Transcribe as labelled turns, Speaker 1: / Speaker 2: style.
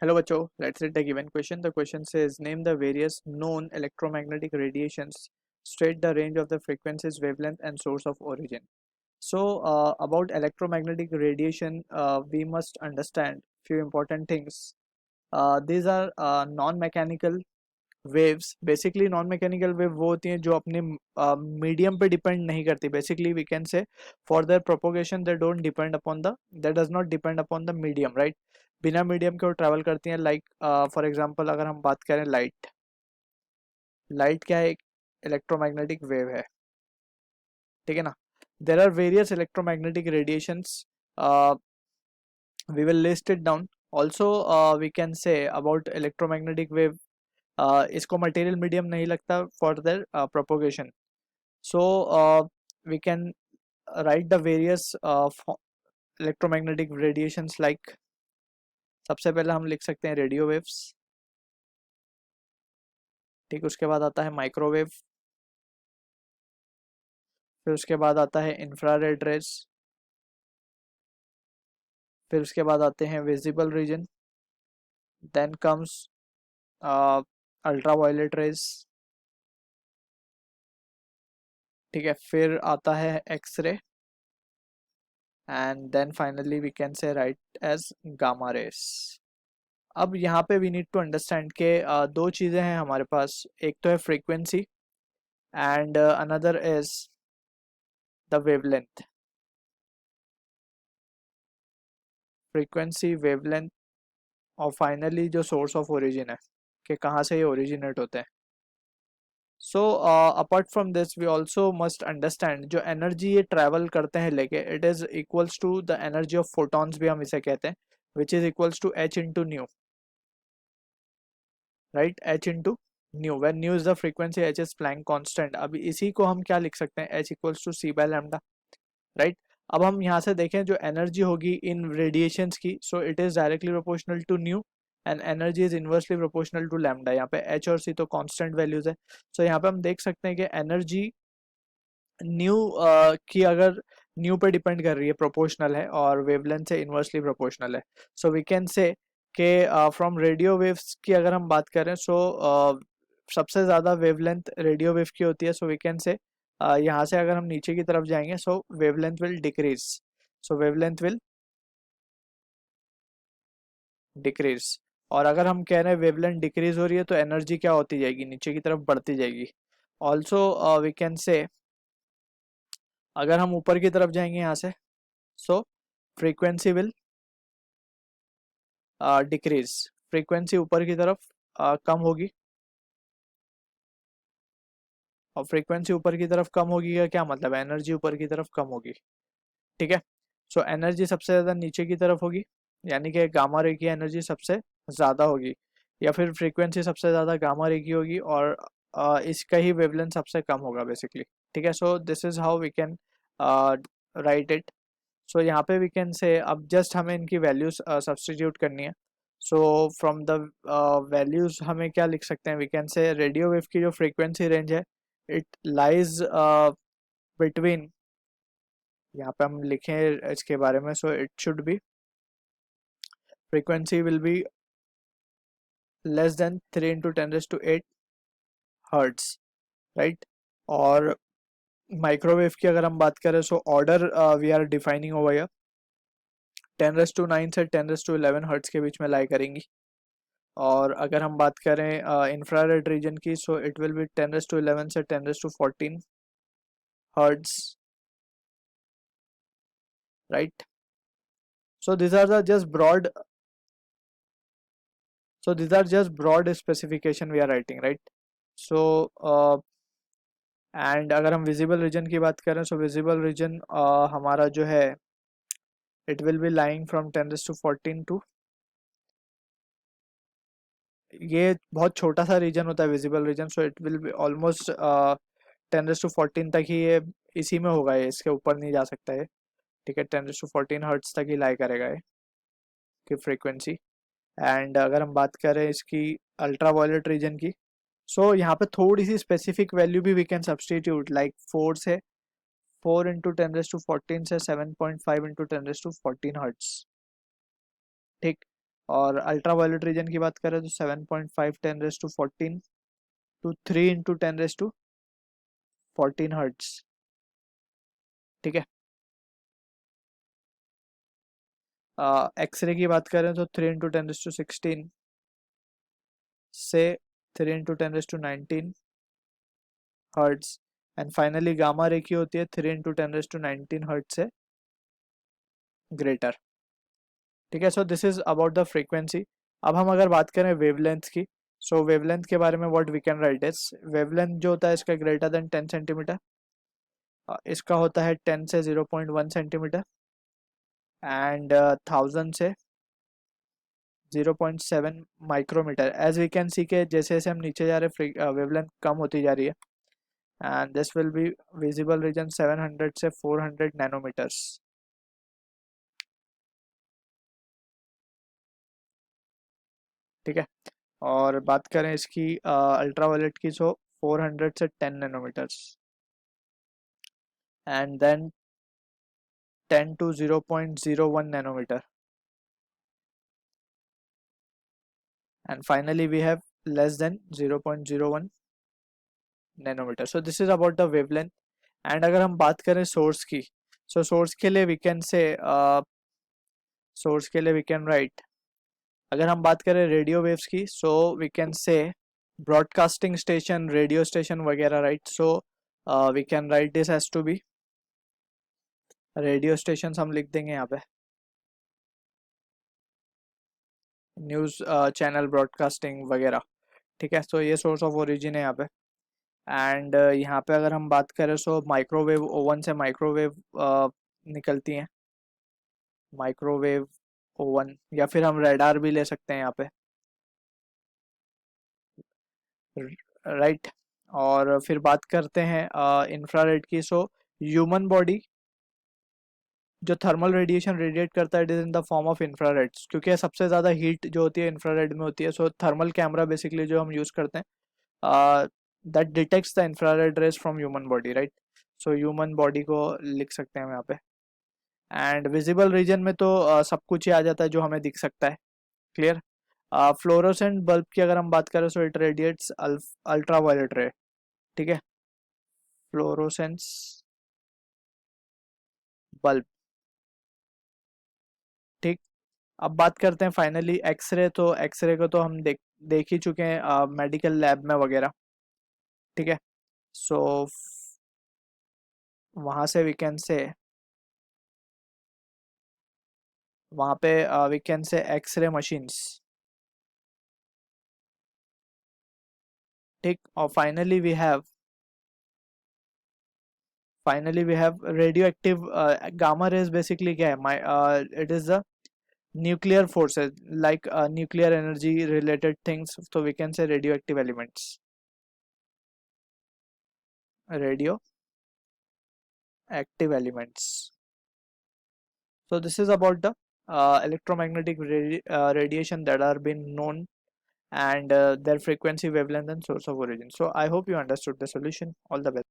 Speaker 1: Hello बच्चों, let's read the given question. The question says name the various known electromagnetic radiations, state the range of the frequencies, wavelength and source of origin. So about electromagnetic radiation, we must understand few important things. These are non-mechanical waves. Basically non-mechanical wave वो होती हैं जो अपने medium पे depend नहीं करती. Basically we can say for their propagation they don't depend upon the, that does not depend upon the medium, right? बिना medium के वो ट्रैवल करती हैं. लाइक फॉर एग्जांपल अगर हम बात करें लाइट, लाइट क्या है? एक इलेक्ट्रोमैग्नेटिक वेव है, ठीक है ना. There are various electromagnetic radiations, we will list it down. Also we can say about electromagnetic wave, इसको मटेरियल मीडियम नहीं लगता for their propagation. So we can write the various electromagnetic radiations. Like सबसे पहले हम लिख सकते हैं radio waves, ठीक. उसके बाद आता है माइक्रोवेव, फिर उसके बाद आता है इंफ्रारेड रेज, फिर उसके बाद आते हैं visible region, then comes ultra violet rays, ठीक है. फिर आता है X ray and then finally we can say write as gamma rays. अब यहाँ पे वी नीड टू अंडरस्टैंड के दो चीज़ें हैं हमारे पास. एक तो है frequency and another is the wavelength. Frequency, wavelength और फाइनली जो सोर्स ऑफ ओरिजिन है कि कहाँ से ये ओरिजिनेट होते हैं. So apart from this we also must understand जो एनर्जी ये ट्रैवल करते हैं लेके, it is equals to the energy of photons भी हम इसे कहते हैं, which is equals to H into nu, right. H into nu, when nu is the frequency, H is Planck constant. अभी इसी को हम क्या लिख सकते हैं? H equals to C by lambda, right. अब हम यहाँ से देखें जो एनर्जी होगी इन रेडिएशंस की, so it is directly proportional to nu and energy is inversely proportional to lambda. यहाँ पे एच और सी तो कांस्टेंट वैल्यूज है. सो यहाँ पे हम देख सकते हैं कि एनर्जी न्यू की अगर न्यू पे डिपेंड कर रही है, प्रोपोर्शनल है, और वेवलेंथ से इन्वर्सली प्रोपोर्शनल है. सो वी कैन से कि फ्रॉम रेडियो वेव्स की अगर हम बात करें, सो सबसे ज़्यादा वेवलेंथ रेडियो वेव की होती है. सो वी कैन से यहाँ से अगर हम नीचे की तरफ जाएंगे, so wavelength will decrease. So wavelength will decrease. और अगर हम कह रहे हैं वेवलेंथ डिक्रीज हो रही है तो एनर्जी क्या होती जाएगी? नीचे की तरफ बढ़ती जाएगी. ऑल्सो वी कैन से अगर हम ऊपर की तरफ जाएंगे यहाँ से, सो फ्रीक्वेंसी विल डिक्रीज. फ्रीक्वेंसी ऊपर की तरफ कम होगी, और फ्रीक्वेंसी ऊपर की तरफ कम होगी का क्या मतलब है? एनर्जी ऊपर की तरफ कम होगी, ठीक है. सो एनर्जी सबसे ज़्यादा नीचे की तरफ होगी, यानी कि गामा रे की एनर्जी सबसे ज़्यादा होगी, या फिर फ्रीक्वेंसी सबसे ज़्यादा गामा रे की होगी और इसका ही वेवलेंथ सबसे कम होगा बेसिकली, ठीक है. So this is how we can write it. So यहाँ पे वी कैन से अब जस्ट हमें इनकी वैल्यूज सब्सटीट्यूट करनी है. सो फ्रॉम द वैल्यूज हमें क्या लिख सकते हैं? We can say radio wave की जो फ्रीक्वेंसी रेंज है, इट लाइज बिटवीन, यहाँ पे हम लिखें इसके बारे में, so it should be frequency will be less than 3 × 10⁸ hertz, right. और माइक्रोवेव की अगर हम बात करें, so order we are defining over here 10⁻⁹ से 10⁻11 हर्ट्स के बीच में लाई करेंगी. और अगर हम बात करें इंफ्रारेड रीजन की, सो इट विल बी 10⁻11 से 10⁻14 hertz, right. So this are the just broad, so these are just broad specification we are writing, right. so and अगर हम विजिबल रीजन की बात करें, सो विजिबल रीजन हमारा जो है, it will be lying from 10⁻14 to, ये बहुत छोटा सा रीजन होता है visible region, so it will be almost 10⁻14 तक ही ये इसी में होगा, ये इसके ऊपर नहीं जा सकता है, ठीक है. 10⁻14 हर्ट्स तक ही लाई करेगा ये की फ्रीक्वेंसी. एंड अगर हम बात करें इसकी अल्ट्रा वायलेट रीजन की, सो यहाँ पे थोड़ी सी स्पेसिफिक वैल्यू भी वी कैन सब्सटीट्यूट, लाइक 4 से 4 × 10⁻14 से 7.5 × 10⁻14 हर्ट्स, ठीक. और अल्ट्रा वायलेट रीजन की बात करें तो 7.5 10⁻14 टू 3 इंटू 10⁻14 हर्ट्स। ठीक है। एक्सरे की बात करें तो 3 इंटू 10⁻16 से 3 into 10⁻19 hertz. And finally gamma ray की होती है 3 इंटू 10⁻19 हर्ट्स से ग्रेटर। ठीक है। So this is about the frequency. अब हम अगर बात करें वेवलेंथ की, सो वेवलेंथ के बारे में what we can write is, wavelength जो होता है इसका ग्रेटर देन 10 सेंटीमीटर, इसका होता है 10 से 0.1 सेंटीमीटर, एंड 1000 से 0.7 micrometre. As we can see के जैसे जैसे हम नीचे जा रहे हैं वेवलेंथ कम होती जा रही है, and this will be visible region 700 से 400 नैनोमीटर्स। ठीक है। और बात करें इसकी अल्ट्रावायलेट की, सो 400 से 10 nanometres, and then 10 to 0.01 nanometer, and finally we have less than 0.01 nanometer. So this is about the wavelength. And अगर हम बात करें सोर्स की, so सोर्स के लिए we can say सोर्स के लिए we can write, अगर हम बात करें रेडियो वेव्स की, so we can say broadcasting station, radio station वगैरह, right. So we can write this has to be radio station, हम लिख देंगे यहाँ पे न्यूज़ चैनल, ब्रॉडकास्टिंग वगैरह। ठीक है। तो ये सोर्स ऑफ ओरिजिन है यहाँ पे। एंड यहाँ पे अगर हम बात करें सो माइक्रोवेव ओवन से माइक्रोवेव निकलती हैं, माइक्रोवेव ओवन, या फिर हम रेडार भी ले सकते हैं यहाँ पे, राइट। और फिर बात करते हैं इंफ्रारेड की। सो ह्यूमन बॉडी जो थर्मल रेडिएशन रेडिएट करता है it is in the form of infrared, क्योंकि सबसे ज़्यादा हीट जो होती है इंफ्रारेड में होती है। सो थर्मल कैमरा बेसिकली जो हम यूज़ करते हैं that detects the infrared rays from human body, right. So human body को लिख सकते हैं हम यहाँ पे। एंड विजिबल रीजन में तो सब कुछ ही आ जाता है जो हमें दिख सकता है, क्लियर। फ्लोरोसेंट बल्ब की अगर हम बात करें so it radiates ultra violet ray. ठीक है। Fluorescence bulb. ठीक। अब बात करते हैं फाइनली एक्सरे। तो एक्सरे को तो हम देख ही चुके हैं मेडिकल लैब में वगैरह। ठीक है। सो वहाँ से वी कैन से, वहाँ पे we can say x-ray machines. ठीक। और finally we have radioactive gamma rays. Basically क्या है, it is the nuclear forces like nuclear energy related things, तो we can say radioactive elements, radio active elements. So this is about the electromagnetic radiation that are been known, and their frequency, wavelength and source of origin. So I hope you understood the solution. All the best.